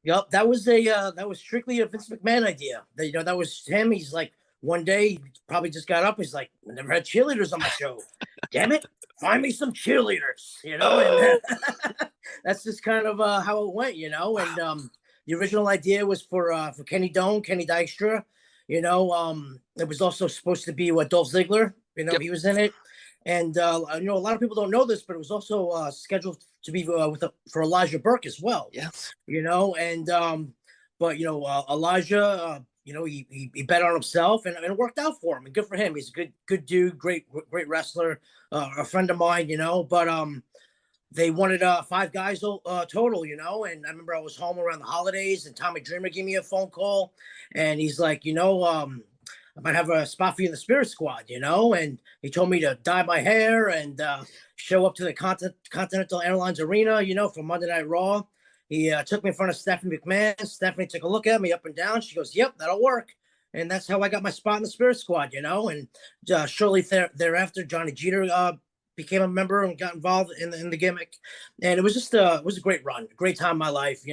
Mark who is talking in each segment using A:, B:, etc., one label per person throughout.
A: Yep, that was strictly a Vince McMahon idea. That was him. He's like, one day he probably just got up. He's like, I never had cheerleaders on my show. Damn it, find me some cheerleaders. And
B: Oh,
A: that's just kind of how it went. And the original idea was for Kenny Doane, Kenny Dykstra. It was also supposed to be what Dolph Ziggler.
B: yep.
A: He was in it. And a lot of people don't know this, but it was also scheduled to be for Elijah Burke as well.
B: Yes.
A: And but Elijah, he bet on himself, and it worked out for him, and good for him. He's a good dude, great wrestler, a friend of mine. But they wanted five guys total. And I remember I was home around the holidays, and Tommy Dreamer gave me a phone call, and he's like, I might have a spot for you in the Spirit Squad. And he told me to dye my hair and show up to the Continental Airlines Arena, for Monday Night Raw. He took me in front of Stephanie McMahon. Stephanie took a look at me up and down. She goes, "Yep, that'll work." And that's how I got my spot in the Spirit Squad. And shortly thereafter, Johnny Jeter became a member and got involved in the gimmick. And it was just it was a great run, a great time in my life.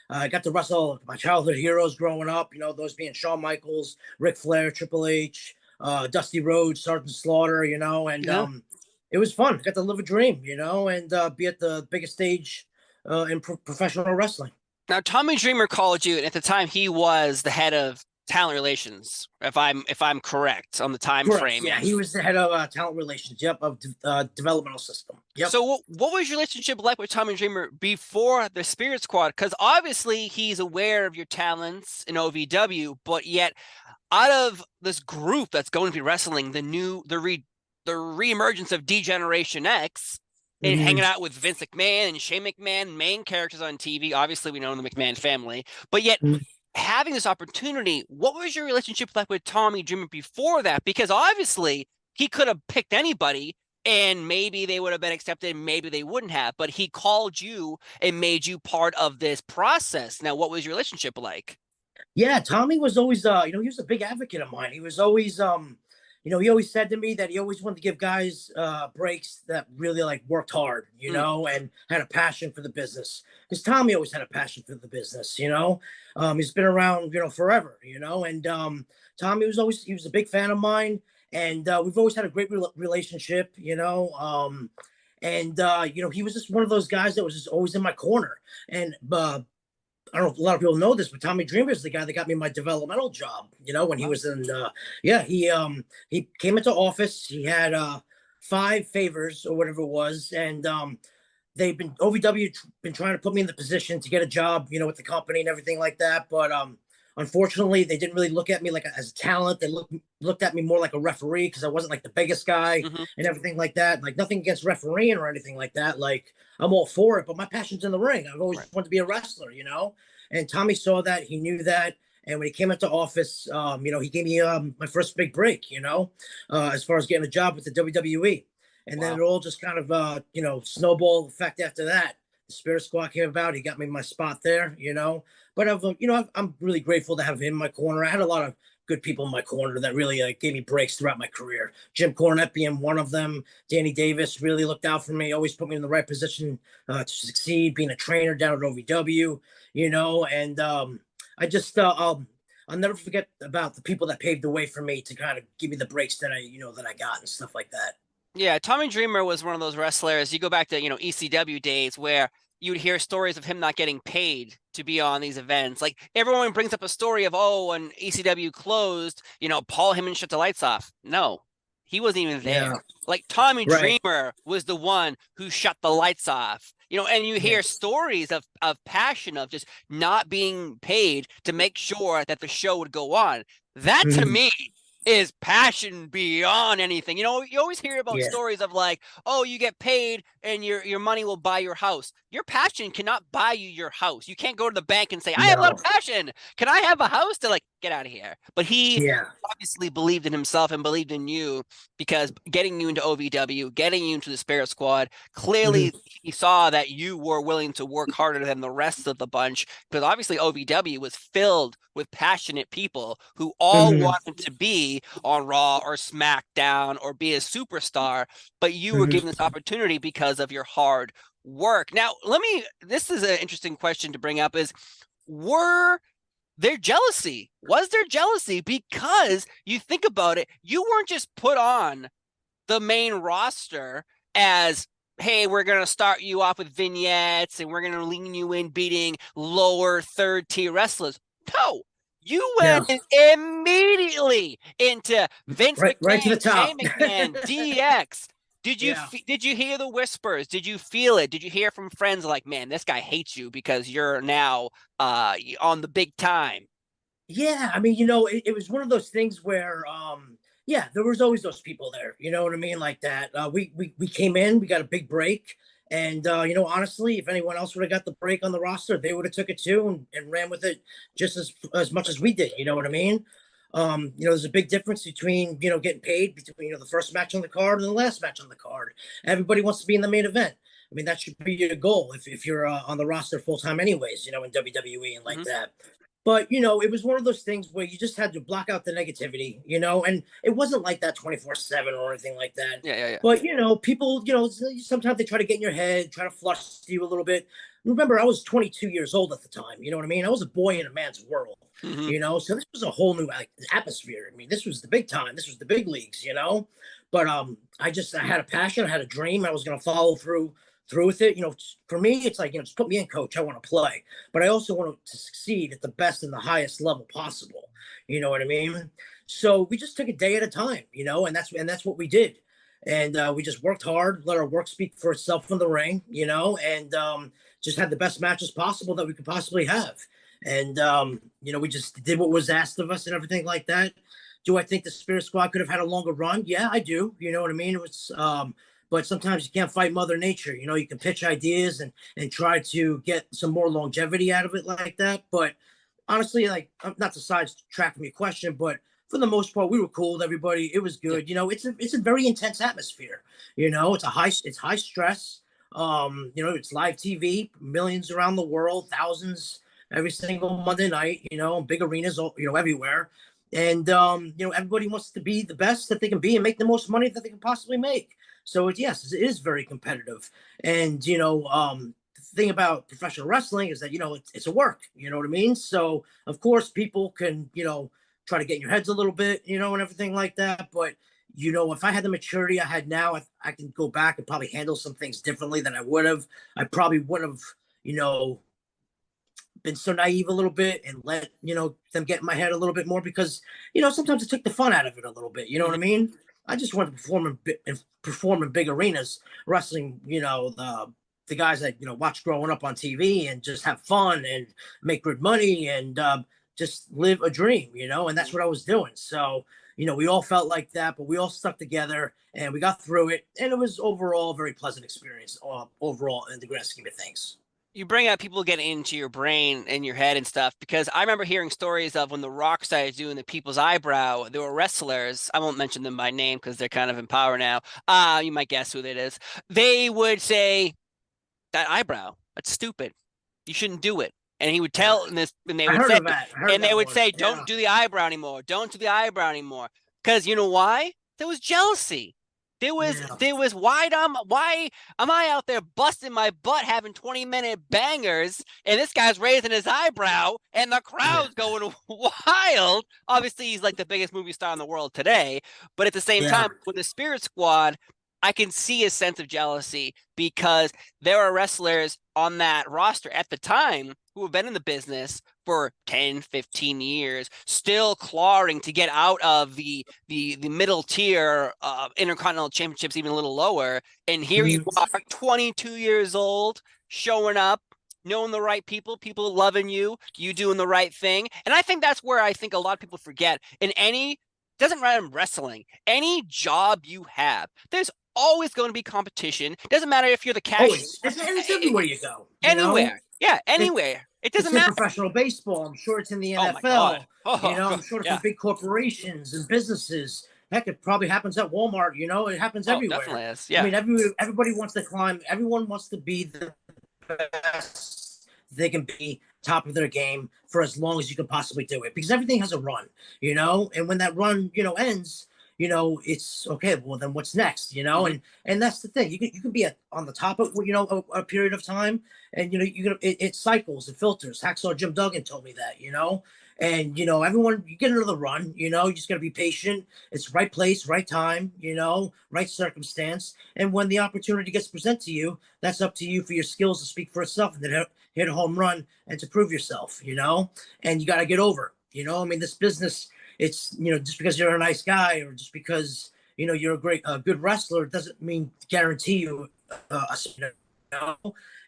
A: I got to wrestle my childhood heroes growing up, those being Shawn Michaels, Ric Flair, Triple H, Dusty Rhodes, Sergeant Slaughter, and
B: Yeah.
A: it was fun. Got to live a dream, and be at the biggest stage in professional wrestling.
B: Now, Tommy Dreamer called you, and at the time he was the head of talent relations, if I'm correct on the time
A: Correct.
B: frame.
A: Yeah, he was the head of talent relations. Yep, of developmental system. Yep.
B: So what was your relationship like with Tommy Dreamer before the Spirit Squad? Because obviously he's aware of your talents in OVW, but yet out of this group that's going to be wrestling the reemergence of D-Generation X and
A: Mm-hmm.
B: hanging out with Vince McMahon and Shane McMahon, main characters on TV. Obviously, we know the McMahon family, but yet having this opportunity, what was your relationship like with Tommy Dreamer before that? Because obviously he could have picked anybody and maybe they would have been accepted, maybe they wouldn't have, but he called you and made you part of this process. Now, what was your relationship like?
A: Yeah, Tommy was always he was a big advocate of mine. He was always he always said to me that he always wanted to give guys breaks that really like worked hard,
B: Mm,
A: and had a passion for the business. Because Tommy always had a passion for the business. He's been around, forever, and Tommy he was a big fan of mine, and we've always had a great relationship, and he was just one of those guys that was just always in my corner. And I don't know if a lot of people know this, but Tommy Dreamer is the guy that got me my developmental job. When he
B: wow.
A: was in, yeah, he came into office. He had five favors or whatever it was, and they've been OVW been trying to put me in the position to get a job, with the company and everything like that. But unfortunately, they didn't really look at me like as a talent. They looked at me more like a referee because I wasn't like the biggest guy
B: Hmm.
A: and everything like that. Like nothing against refereeing or anything like that. Like I'm all for it, but my passion's in the ring. I've always
B: Right.
A: wanted to be a wrestler. And Tommy saw that, he knew that. And when he came into office, he gave me my first big break, as far as getting a job with the WWE. And then
B: Wow.
A: it all just kind of, snowball effect after that. The Spirit Squad came about. He got me my spot there. But I'm really grateful to have him in my corner. I had a lot of good people in my corner that really gave me breaks throughout my career. Jim Cornette being one of them. Danny Davis really looked out for me, always put me in the right position to succeed. Being a trainer down at OVW, and I just I'll never forget about the people that paved the way for me to kind of give me the breaks that I got and stuff like that.
B: Yeah, Tommy Dreamer was one of those wrestlers. You go back to, ECW days where you would hear stories of him not getting paid to be on these events. Like everyone brings up a story of, oh, when ECW closed, Paul Heyman shut the lights off. No, he wasn't even there.
A: Yeah,
B: Like Tommy
A: right.
B: Dreamer was the one who shut the lights off. And you hear
A: Yes.
B: stories of passion of just not being paid to make sure that the show would go on. That to
A: Mhm.
B: me is passion beyond anything. You always hear about
A: Yeah.
B: stories of like, oh, you get paid and your money will buy your house. Your passion cannot buy you your house. You can't go to the bank and say, I have a lot of
A: No.
B: passion. Can I have a house? To like, get out of here. But he
A: Yeah.
B: obviously believed in himself and believed in you because getting you into OVW, getting you into the Spirit Squad,
A: Mhm.
B: clearly he saw that you were willing to work harder than the rest of the bunch because obviously OVW was filled with passionate people who all
A: Mhm.
B: wanted to be on Raw or SmackDown or be a superstar, but you were
A: Mhm.
B: given this opportunity because of your hard work. Now, this is an interesting question to bring up is, were there jealousy? Was there jealousy? Because you think about it, you weren't just put on the main roster as, hey, we're going to start you off with vignettes and we're going to lean you in beating lower third tier wrestlers. No, you
A: Yeah,
B: went immediately into Vince
A: right to the
B: McMahon,
A: top.
B: Shane McMahon, DX.
A: Yeah.
B: Did you hear the whispers? Did you feel it? Did you hear from friends like, man, this guy hates you because you're now on the big time?
A: Yeah, I mean, it was one of those things where, yeah, there was always those people there. You know what I mean, like that. We came in, we got a big break, and honestly, if anyone else would have got the break on the roster, they would have took it too and ran with it just as much as we did. You know what I mean? There's a big difference between getting paid between the first match on the card and the last match on the card. Everybody wants to be in the main event. I mean, that should be your goal if you're on the roster full time, anyways. In WWE and like
B: Mm-hmm.
A: that. But it was one of those things where you just had to block out the negativity, and it wasn't like that 24/7 or anything like that.
B: Yeah, yeah, yeah.
A: But people, sometimes they try to get in your head, try to flush you a little bit. Remember, I was 22 years old at the time. You know what I mean? I was a boy in a man's world.
B: Mm-hmm.
A: So this was a whole new atmosphere. I mean, this was the big time. This was the big leagues. But I had a passion. I had a dream. I was going to follow through with it. For me, it's like, just put me in, coach. I want to play, but I also want to succeed at the best and the highest level possible. You know what I mean? So we just took a day at a time, and that's what we did. And we just worked hard, let our work speak for itself in the ring, and just had the best matches possible that we could possibly have. And we just did what was asked of us and everything like that. Do I think the Spirit Squad could have had a longer run? Yeah, I do. You know what I mean? It was but sometimes you can't fight Mother Nature. You can pitch ideas and try to get some more longevity out of it like that. But honestly, like, not to sidetrack from your question, but for the most part, we were cool with everybody. It was
B: Yeah.
A: good. It's a very intense atmosphere. It's high stress. It's live TV, millions around the world, thousands every single Monday night. Big arenas, everywhere. And everybody wants to be the best that they can be and make the most money that they can possibly make. So yes, it is very competitive. And the thing about professional wrestling is that it's a work. You know what I mean? So of course people can try to get in your heads a little bit, and everything like that. But if I had the maturity I had now, I can go back and probably handle some things differently than I would have. I probably wouldn't have, been so naive a little bit and let them get in my head a little bit more, because sometimes it took the fun out of it a little bit. You know what I mean? I just wanted to perform in big arenas, wrestling. The guys that watch growing up on TV and just have fun and make good money and just live a dream. And that's what I was doing. So we all felt like that, but we all stuck together and we got through it. And it was overall a very pleasant experience. Overall, in the grand scheme of things.
B: You bring up people getting into your brain and your head and stuff, because I remember hearing stories of when the Rock started doing the people's eyebrow. There were wrestlers, I won't mention them by name because they're kind of in power now. You might guess who that is. They would say, that eyebrow, that's stupid. You shouldn't do it. And he would tell, and they
A: I
B: would
A: heard
B: say,
A: of that. I heard that one.
B: don't
A: Yeah.
B: do the eyebrow anymore. Don't do the eyebrow anymore. Because you know why? There was jealousy.
A: Yeah.
B: Why am I out there busting my butt having 20-minute bangers and this guy's raising his eyebrow and the crowd's going wild? Obviously, he's like the biggest movie star in the world today, but at the same
A: Yeah.
B: time, with the Spirit Squad, I can see a sense of jealousy because there are wrestlers on that roster at the time who have been in the business for 10, 15 years, still clawing to get out of the middle tier Intercontinental Championships, even a little lower. And here you are, 22 years old, showing up, knowing the right people loving you doing the right thing. And I think that's where I think a lot of people forget. Doesn't matter in wrestling, any job you have, there's always going to be competition. Doesn't matter if you're the cashier.
A: Always. It's everywhere you go.
B: Anywhere. Yeah, anywhere. It doesn't
A: It's in
B: matter.
A: professional baseball. I'm sure it's in the
B: Oh my God.
A: NFL. I'm sure it's in big corporations and businesses. Heck, it probably happens at Walmart. It happens everywhere.
B: Definitely is. Yeah.
A: I mean, everybody wants to climb. Everyone wants to be the best they can be, top of their game for as long as you can possibly do it, because everything has a run. And when that run ends, it's okay. Well, then what's next? And that's the thing. You can be on the top of a period of time, and it cycles, it filters. Hacksaw Jim Duggan told me that. And everyone, you get another run. You just gotta be patient. It's right place, right time. Right circumstance. And when the opportunity gets presented to you, that's up to you for your skills to speak for itself, and then hit a home run and to prove yourself. And you got to get over. I mean, this business, it's just because you're a nice guy, or just because you're a good wrestler, doesn't mean guarantee you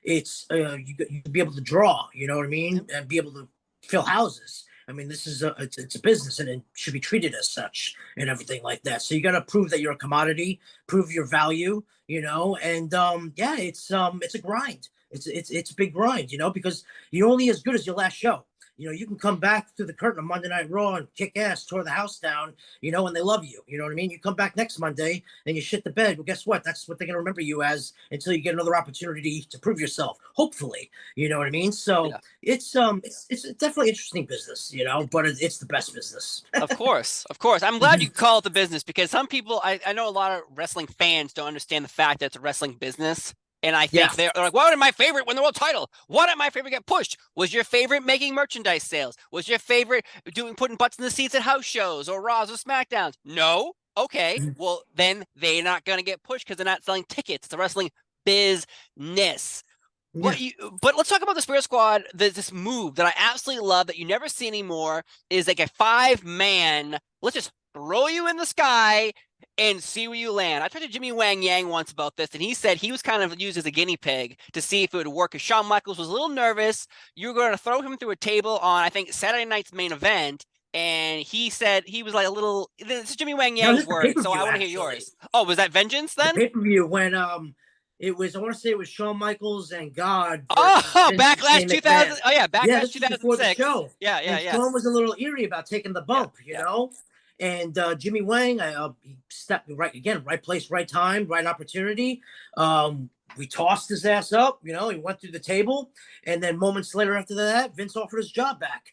A: it's you be able to draw, you know what I mean, and be able to fill houses. I mean, this is it's a business, and it should be treated as such, and everything like that. So you got to prove that you're a commodity, prove your value, and yeah, it's a grind. It's a big grind, because you're only as good as your last show. You can come back through the curtain on Monday Night Raw and kick ass, tore the house down, and they love you. You know what I mean? You come back next Monday and you shit the bed. Well, guess what? That's what they're going to remember you as until you get another opportunity to prove yourself, hopefully. You know what I mean? So
B: Yeah.
A: it's definitely interesting business, but it's the best business.
B: Of course. I'm glad you call it the business, because some people, I know a lot of wrestling fans don't understand the fact that it's a wrestling business. And I think they're like, what am my favorite win the world title? What am my favorite get pushed? Was your favorite making merchandise sales? Was your favorite putting butts in the seats at house shows or Raws or SmackDowns? No. Okay. Well, then they're not going to get pushed because they're not selling tickets. It's a wrestling business.
A: Yeah.
B: But let's talk about the Sprit Squad. This move that I absolutely love that you never see anymore is like a 5-man. Let's just throw you in the sky and see where you land. I talked to Jimmy Wang Yang once about this, and he said he was kind of used as a guinea pig to see if it would work. Because Shawn Michaels was a little nervous. You were going to throw him through a table on, I think, Saturday night's main event. And he said he was like a little. This is Jimmy Wang Yang's word, so I want to hear yours. Oh, was that Vengeance then?
A: The pay-per-view when it was, I want to say it was Shawn Michaels and God.
B: Oh, Backlash 2000. Oh yeah, Backlash 2006.
A: Before the show.
B: Yeah.
A: Shawn was a little eerie about taking the bump, you know. And Jimmy Wang, he stepped right place, right time, right opportunity. We tossed his ass up, he went through the table, and then moments later after that, Vince offered his job back.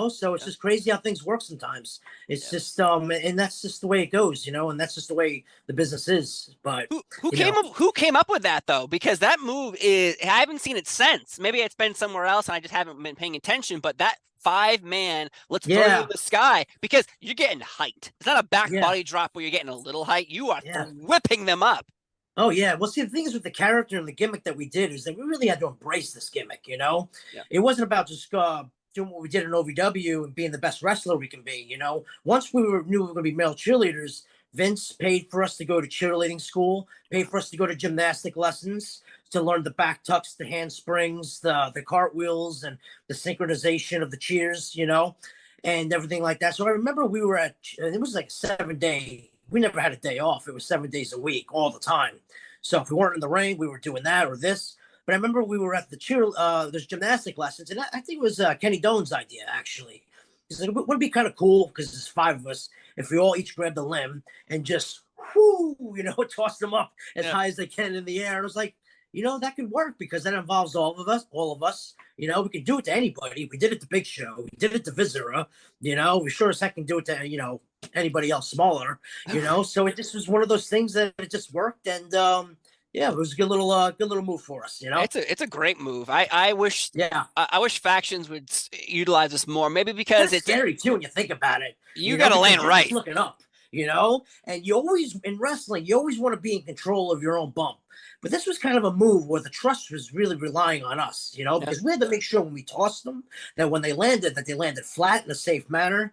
A: So it's just crazy how things work sometimes. It's just and that's just the way it goes, and that's just the way the business is. But
B: who came up with that though? Because that move I haven't seen it since. Maybe it's been somewhere else and I just haven't been paying attention. But that 5-man, let's throw you in the sky, because you're getting height. It's not a back body drop where you're getting a little height. You are whipping them up.
A: Oh yeah. Well, see, the thing is with the character and the gimmick that we did is that we really had to embrace this gimmick. It wasn't about just doing what we did in OVW and being the best wrestler we can be. Once we knew we were going to be male cheerleaders, Vince paid for us to go to cheerleading school, paid for us to go to gymnastic lessons, to learn the back tucks, the handsprings, the cartwheels, and the synchronization of the cheers, and everything like that. So I remember we were it was like 7-day. We never had a day off. It was 7 days a week, all the time. So if we weren't in the ring, we were doing that or this. But I remember we were at the there's gymnastic lessons, and I think it was Kenny Doan's idea, actually. He's like, it would be kind of cool, because there's 5 of us, if we all each grabbed a limb and just, toss them up as high as they can in the air. And I was like, that could work, because that involves all of us. We can do it to anybody. We did it to Big Show. We did it to Viscera. We sure as heck can do it to, anybody else smaller, So it just was one of those things that it just worked. And, it was a good little move for us,
B: It's a great move. I wish I wish factions would utilize this more. Maybe because it's
A: scary too when you think about it.
B: You got to land right.
A: Looking up, and you always in wrestling, you always want to be in control of your own bump. But this was kind of a move where the trust was really relying on us, because we had to make sure when we tossed them that when they landed, that they landed flat in a safe manner,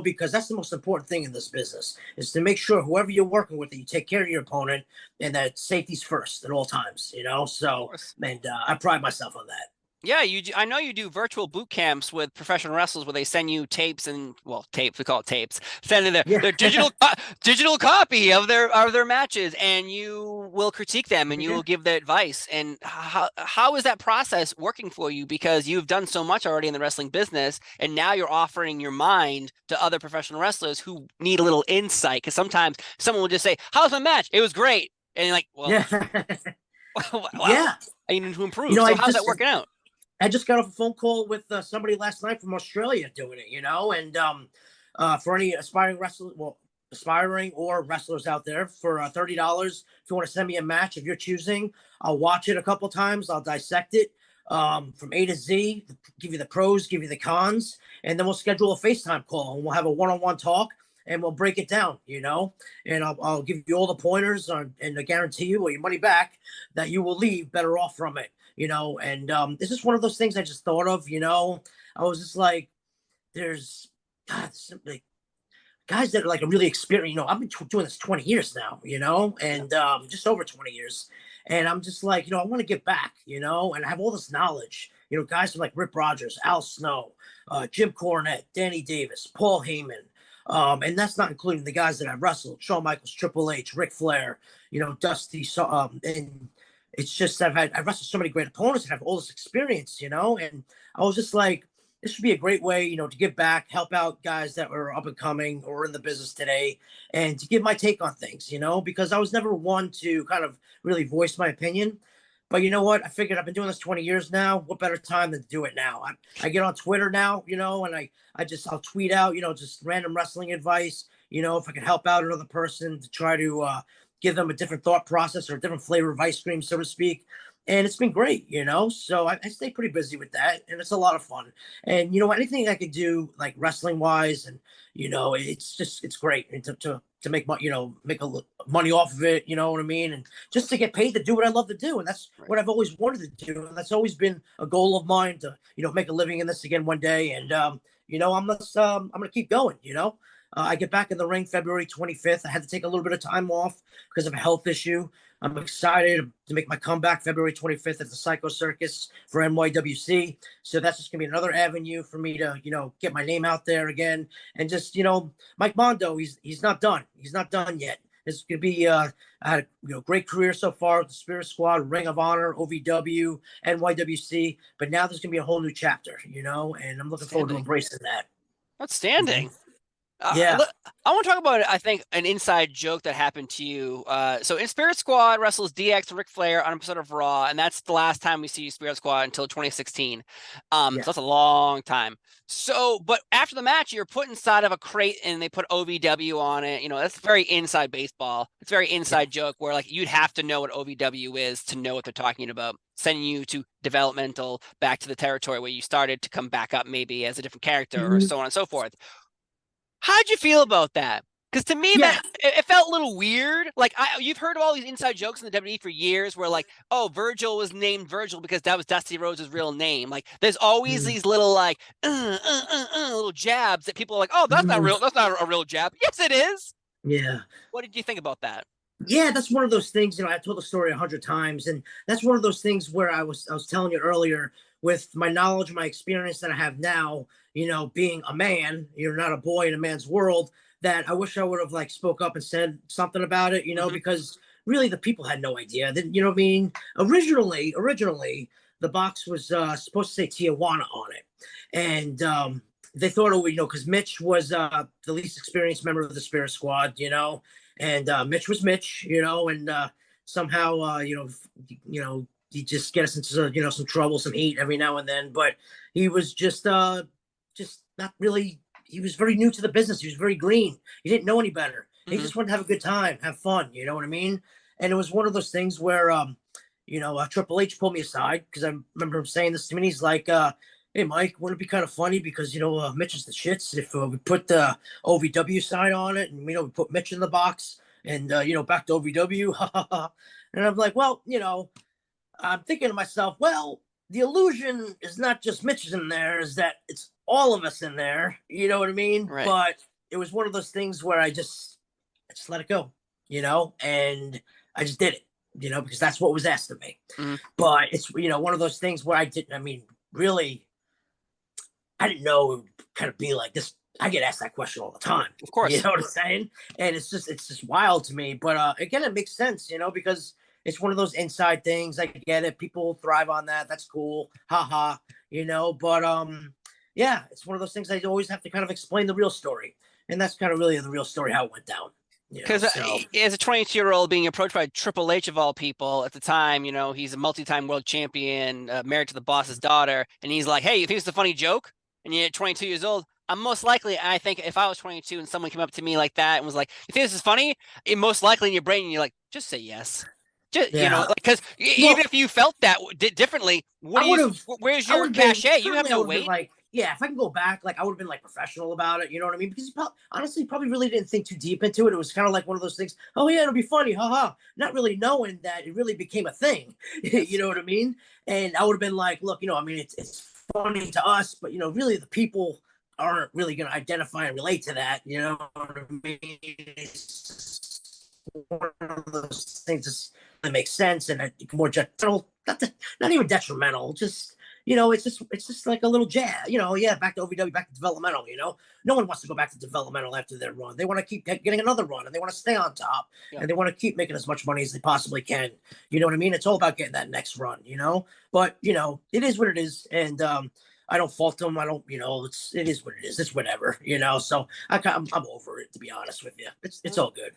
A: because that's the most important thing in this business, is to make sure whoever you're working with, that you take care of your opponent and that safety's first at all times, So, and I pride myself on that.
B: Yeah, I know you do virtual boot camps with professional wrestlers where they send you tapes tapes. We call it tapes. Send in their digital copy of their matches, and you will critique them and you will give their advice. And how is that process working for you? Because you've done so much already in the wrestling business, and now you're offering your mind to other professional wrestlers who need a little insight. Because sometimes someone will just say, "How's my match? It was great," and you're like, "Well, I need to improve." So how's that working out?
A: I just got off a phone call with somebody last night from Australia doing it, and for any aspiring wrestlers, well, aspiring or wrestlers out there for $30. If you want to send me a match of your choosing, I'll watch it a couple times. I'll dissect it from A to Z, give you the pros, give you the cons, and then we'll schedule a FaceTime call and we'll have a one-on-one talk and we'll break it down, and I'll give you all the pointers and I guarantee you, or your money back, that you will leave better off from it, and this is one of those things I just thought of, I was just like, there's God, like guys that are like a really experienced, I've been doing this 20 years now, and just over 20 years. And I'm just like, I want to get back, and I have all this knowledge, guys like Rip Rogers, Al Snow, Jim Cornette, Danny Davis, Paul Heyman. And that's not including the guys that I've wrestled, Shawn Michaels, Triple H, Ric Flair, Dusty. And it's just, I've wrestled so many great opponents and have all this experience, and I was just like, this would be a great way, to give back, help out guys that are up and coming or in the business today, and to give my take on things, because I was never one to kind of really voice my opinion. But you know what? I figured I've been doing this 20 years now. What better time than to do it now? I get on Twitter now, and I'll tweet out, just random wrestling advice, if I can help out another person to try to give them a different thought process or a different flavor of ice cream, so to speak. And it's been great, so I stay pretty busy with that, and it's a lot of fun. And anything I could do, like wrestling wise, and it's great, and to make make money off of it, you know what I mean, and just to get paid to do what I love to do, and that's
B: Right.
A: what I've always wanted to do, and that's always been a goal of mine to make a living in this again one day. And I'm gonna keep going. I get back in the ring February 25th. I had to take a little bit of time off because of a health issue. I'm excited to make my comeback February 25th at the Psycho Circus for NYWC. So that's just gonna be another avenue for me to, get my name out there again. And just, Mike Mondo, he's not done. He's not done yet. It's gonna be I had a great career so far with the Spirit Squad, Ring of Honor, OVW, NYWC. But now there's gonna be a whole new chapter, and I'm looking forward to embracing that.
B: Outstanding.
A: Yeah.
B: I want to talk about, I think, an inside joke that happened to you. So in Spirit Squad wrestles DX Ric Flair on an episode of Raw, and that's the last time we see Spirit Squad until 2016. So that's a long time. So, but after the match, you're put inside of a crate and they put OVW on it. That's very inside baseball. It's very inside joke where like you'd have to know what OVW is to know what they're talking about. Sending you to developmental back to the territory where you started to come back up maybe as a different character or so on and so forth. How'd you feel about that? Because to me, that it felt a little weird. Like you've heard of all these inside jokes in the WWE for years, where like, oh, Virgil was named Virgil because that was Dusty Rhodes' real name. Like, there's always these little like little jabs that people are like, oh, that's not real. That's not a real jab. Yes, it is.
A: Yeah.
B: What did you think about that?
A: Yeah, that's one of those things. I've told the story 100 times, and that's one of those things where I was telling you earlier, with my knowledge, my experience that I have now, being a man, you're not a boy in a man's world, that I wish I would have like spoke up and said something about it, because really the people had no idea. You know what I mean? Originally, the box was supposed to say Tijuana on it, and they thought it would, because Mitch was the least experienced member of the Spirit Squad, and Mitch was Mitch, and somehow, he just get us into some trouble, some heat every now and then. But he was just not really. He was very new to the business. He was very green. He didn't know any better. He just wanted to have a good time, have fun. You know what I mean? And it was one of those things where, Triple H pulled me aside because I remember him saying this to me. And he's like, "Hey, Mike, wouldn't it be kind of funny because Mitch is the shits if we put the OVW side on it, and we put Mitch in the box, and back to OVW." And I'm like, well, I'm thinking to myself, well, the illusion is not just Mitch in there, is that it's all of us in there. You know what I mean?
B: Right.
A: But it was one of those things where I just let it go, and I just did it, because that's what was asked of me. But it's, one of those things where really, I didn't know it would kind of be like this. I get asked that question all the time.
B: Of course.
A: You know what I'm saying? And it's just wild to me. But again, it makes sense, because it's one of those inside things. I get it. People thrive on that. That's cool. Ha. But yeah, it's one of those things I always have to kind of explain the real story. And that's kind of really the real story, how it went down.
B: Because as a 22-year-old being approached by Triple H of all people at the time, he's a multi-time world champion, married to the boss's daughter, and he's like, "Hey, you think it's a funny joke?" And you're 22 years old. I'm most likely, I think if I was 22 and someone came up to me like that and was like, "You think this is funny?" It most likely in your brain, you're like, "Just say yes." Just,
A: Yeah.
B: because even
A: Well,
B: if you felt that differently, what
A: I
B: do you?
A: would have,
B: Where's
A: I
B: your
A: would have been,
B: cachet? You have
A: certainly I
B: no
A: would have been
B: weight.
A: like, yeah, if I can go back, like I would have been like professional about it. You know what I mean? Because honestly, probably really didn't think too deep into it. It was kind of like one of those things. Oh yeah, it'll be funny, haha. Not really knowing that it really became a thing. You
B: Yes.
A: know what I mean? And I would have been like, look, I mean, it's funny to us, but really the people aren't really going to identify and relate to that. You know what I mean? It's one of those things that makes sense and more general, not even detrimental, just it's just like a little jab, yeah, back to OVW, back to developmental, no one wants to go back to developmental after their run. They want to keep getting another run and they want to stay on top
B: Yep.
A: and they want to keep making as much money as they possibly can. You know what I mean? It's all about getting that next run, but it is what it is. And I don't fault them. I don't, it is what it is. It's whatever, so I'm over it, to be honest with you. It's all good.